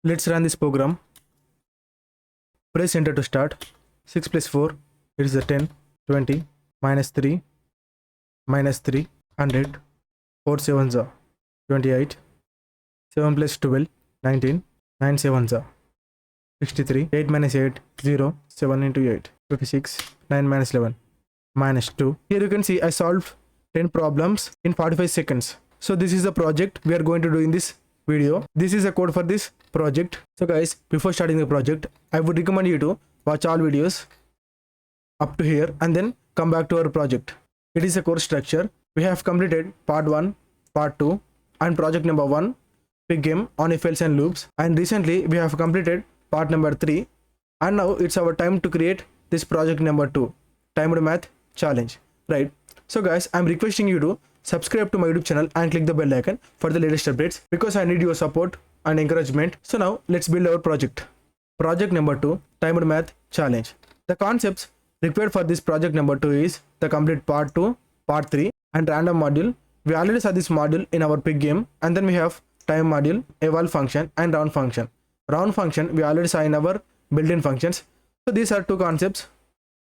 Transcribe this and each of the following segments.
Let's run this program. Press enter to start. 6 plus 4, it is a 10, 20, minus 3, minus 3, 100, 4 sevens are 28, 7 plus 12, 19, 9 sevens are 63, 8 minus 8, 0, 7 into 8, 56, 9 minus 11, minus 2. Here you can see I solved 10 problems in 45 seconds. So this is the project we are going to do in this video. This is a code for this project. So guys, before starting the project, I would recommend you to watch all videos up to here and then come back to our project. It is a course structure. We have completed part 1, part 2 and project number 1, big game on if else and loops, and recently we have completed part number 3, and now it's our time to create this project number 2, timed math challenge, right? So guys, I'm requesting you to subscribe to my YouTube channel and click the bell icon for the latest updates, because I need your support and encouragement. So now let's build our project. Project number 2, timed math challenge. The concepts required for this project number 2 is the complete part 2, part 3 and random module. We already saw this module in our big game, and then we have time module, eval function and round function. Round function we already saw in our built-in functions. So these are two concepts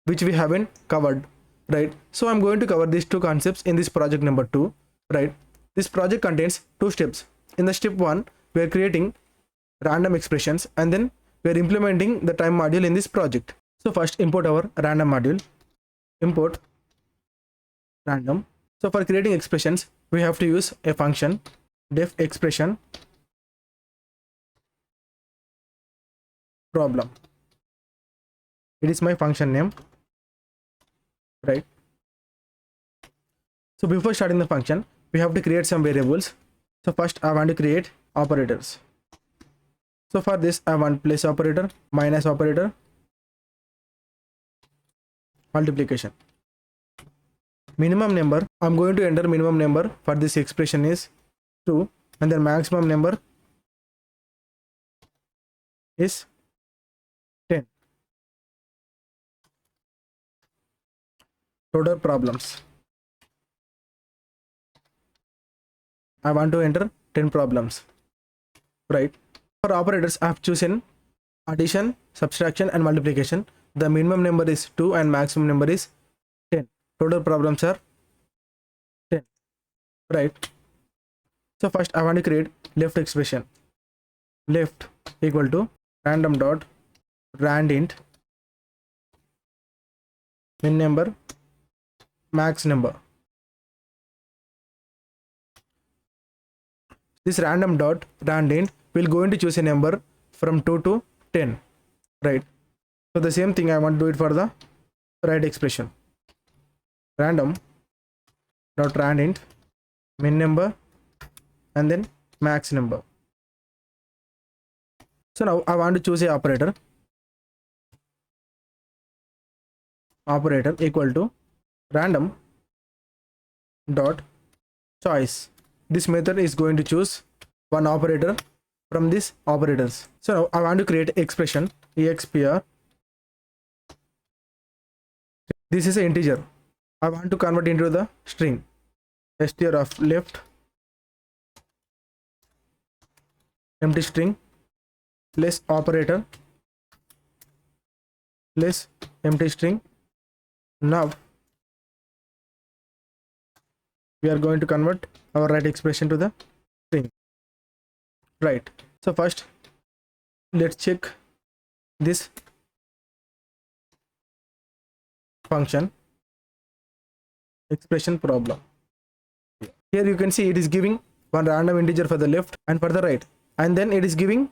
which we haven't covered, right? So I'm going to cover these two concepts in this project number 2, right? This project contains 2 steps. In the step 1, we are creating random expressions, and then we are implementing the time module in this project. So first import our random module, import random. So for creating expressions, we have to use a function def expression problem. It is my function name, right? So before starting the function, we have to create some variables. So first I want to create operators. So for this I want plus operator, minus operator, multiplication. Minimum number, I'm going to enter minimum number for this expression is 2, and then maximum number is 10. Total problems, I want to enter 10 problems, right? For operators, I have chosen addition, subtraction and multiplication. The minimum number is 2 and maximum number is 10. Total problems are 10, right? So first I want to create left expression. Left equal to random dot randint min number max number. This random dot randint will going to choose a number from 2 to 10, right? So the same thing I want to do it for the right expression. Random dot randint min number and then max number. So now I want to choose a operator. Operator equal to random dot choice. This method is going to choose one operator from these operators. So now I want to create expression expr. This is an integer. I want to convert into the string. Str of left empty string plus operator plus empty string. Now we are going to convert our right expression to the string, right? So first let's check this function expression problem. Here you can see it is giving one random integer for the left and for the right, and then it is giving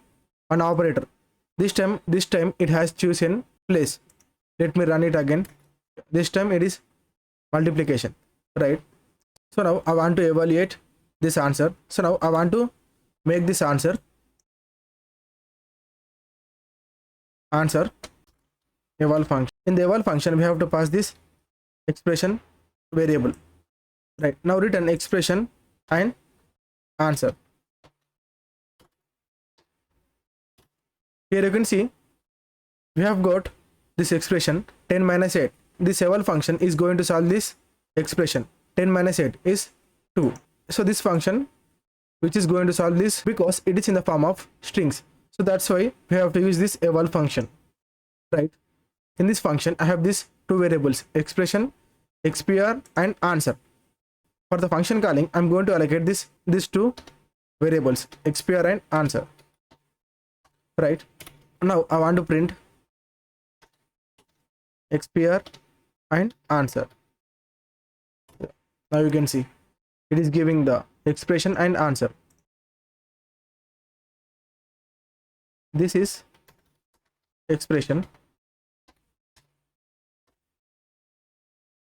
an operator. This time it has chosen place. Let me run it again. This time it is multiplication, right? So now I want to evaluate this answer. So now I want to make this answer eval function. In the eval function we have to pass this expression variable, right? Now return expression and answer. Here you can see we have got this expression 10 minus 8. This eval function is going to solve this expression. 10 minus 8 is 2. So this function which is going to solve this, because it is in the form of strings, So that's why we have to use this eval function, right? In this function, I have these two variables, expression, xpr and answer. For the function calling, I'm going to allocate these two variables, xpr and answer, right? Now I want to print xpr and answer. Now you can see it is giving the expression and answer. This is expression.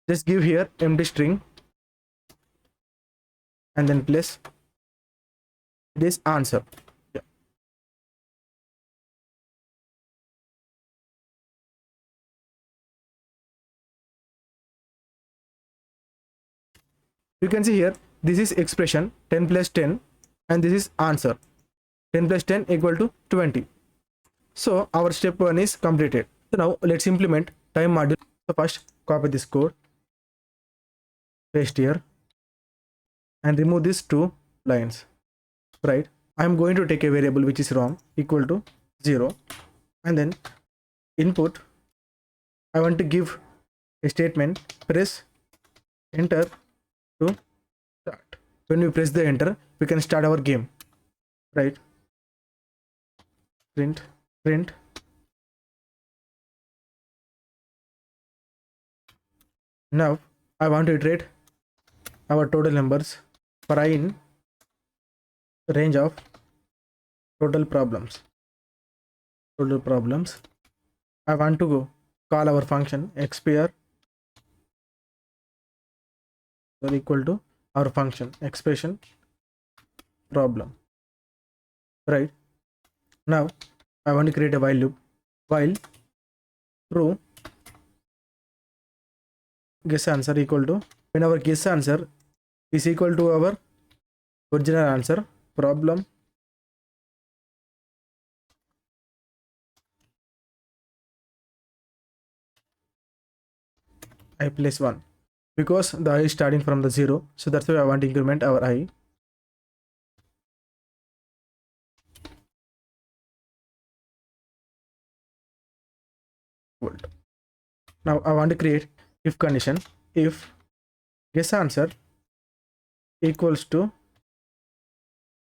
Just give here empty string and then place it is answer. Yeah. You can see here this is expression 10 plus 10 and this is answer 10 plus 10 equal to 20. So our step 1 is completed. So now let's implement time module. So first copy this code, paste here and remove these two lines, right? I'm going to take a variable which is wrong equal to 0 and then input. I want to give a statement, press enter to start. When we press the enter, we can start our game, right? Print. Now I want to iterate our total numbers for I in range of total problems. I want to go call our function xpr equal to our function expression problem, right? Now I want to create a while loop. While true guess answer equal to, when our guess answer is equal to our original answer, problem I plus 1, because the I is starting from the 0, so that's why I want to increment our I. Now I want to create if condition. If guess answer equals to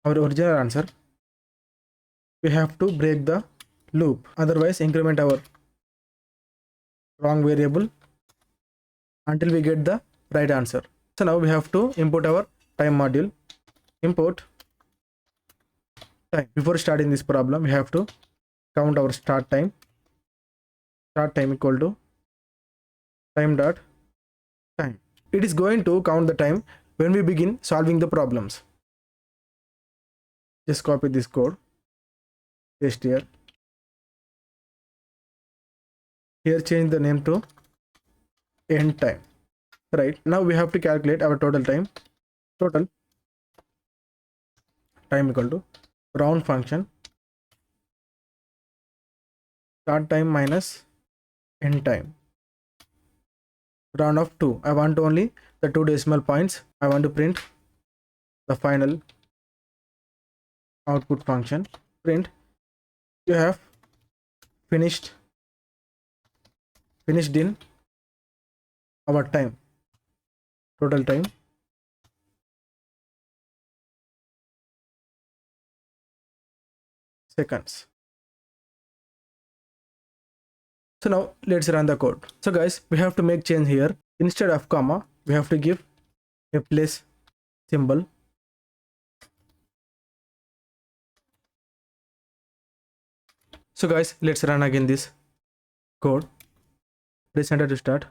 our original answer, we have to break the loop, otherwise increment our wrong variable until we get the right answer. So now we have to import our time module. Import time. Before starting this problem, we have to count our start time. Start time equal to time dot time. It is going to count the time when we begin solving the problems. Just copy this code, paste here. Here change the name to end time, right? Now we have to calculate our total time. Total time equal to round function start time minus end time, round of 2. I want only the 2 decimal points. I want to print the final output function. Print you have finished in our time, total time seconds. So now let's run the code. So guys, we have to make change here. Instead of comma, we have to give a place symbol. So guys, let's run again this code. Press enter to start.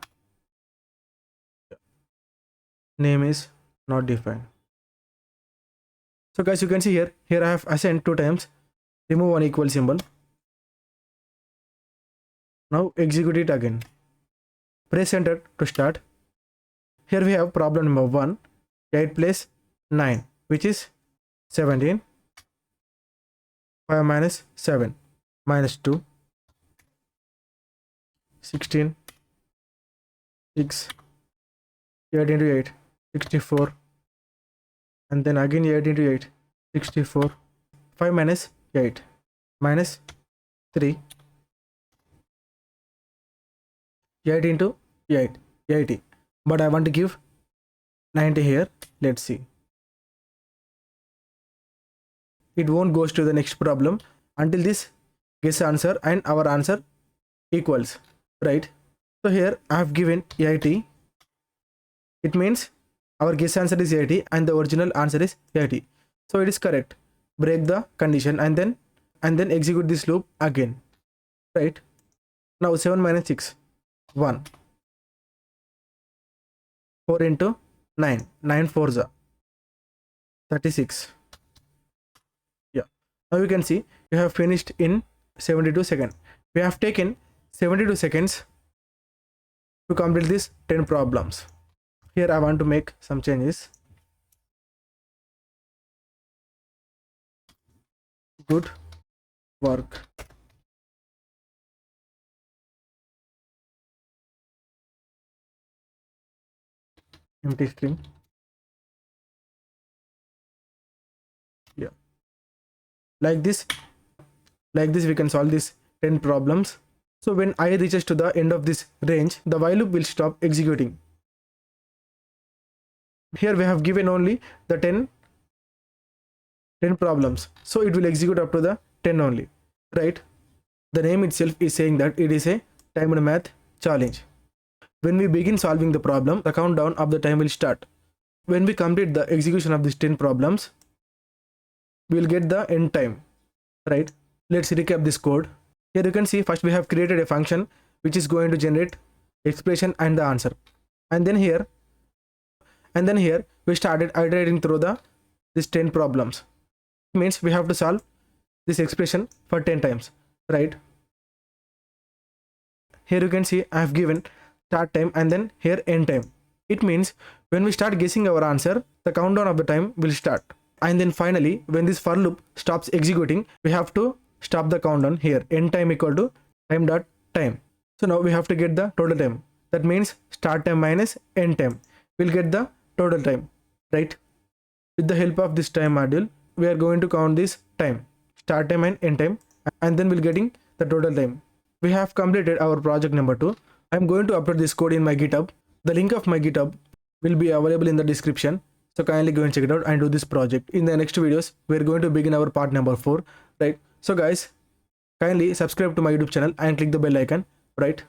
Name is not defined. So guys, you can see here I have assigned 2 times, remove one equal symbol. Now execute it again. Press enter to start. Here we have problem number 1, 8 plus 9, which is 17. 5 minus 7 minus 2, 16, 6, 8 into 8, 64, and then again 8 into 8, 64. 5 minus 8, minus 3, 8 into 8, 80. But I want to give 90 here. Let's see. It won't goes to the next problem until this guess answer and our answer equals, right? So here I have given 80. It means our guess answer is 80 and the original answer is 80. So it is correct. Break the condition and then execute this loop again, right? Now 7 minus 6, 1. 4 into 9, 9 4s are 36. Yeah. Now you can see you have finished in 72 seconds. We have taken 72 seconds to complete these 10 problems. Here I want to make some changes. Good work. Empty string. Yeah. Like this we can solve these 10 problems. So when I reaches to the end of this range, the while loop will stop executing. Here we have given only the 10 problems, so it will execute up to the 10 only, right? The name itself is saying that it is a timed math challenge. When we begin solving the problem, the countdown of the time will start. When we complete the execution of these 10 problems, we will get the end time, right? Let's recap this code. Here you can see first we have created a function which is going to generate expression and the answer, and then here we started iterating through these 10 problems. It means we have to solve this expression for 10 times, right? Here you can see I have given start time and then here end time. It means when we start guessing our answer, the countdown of the time will start, and then finally when this for loop stops executing, we have to stop the countdown here. End time equal to time dot time. So now we have to get the total time. That means start time minus end time. We'll get the total time, right? With the help of this time module, we are going to count this time, start time and end time, and then we'll getting the total time. We have completed our project number 2. I'm going to upload this code in my GitHub. The link of my GitHub will be available in the description. So kindly go and check it out and do this project. In the next videos, we're going to begin our part number 4, right? So guys, kindly subscribe to my YouTube channel and click the bell icon, right?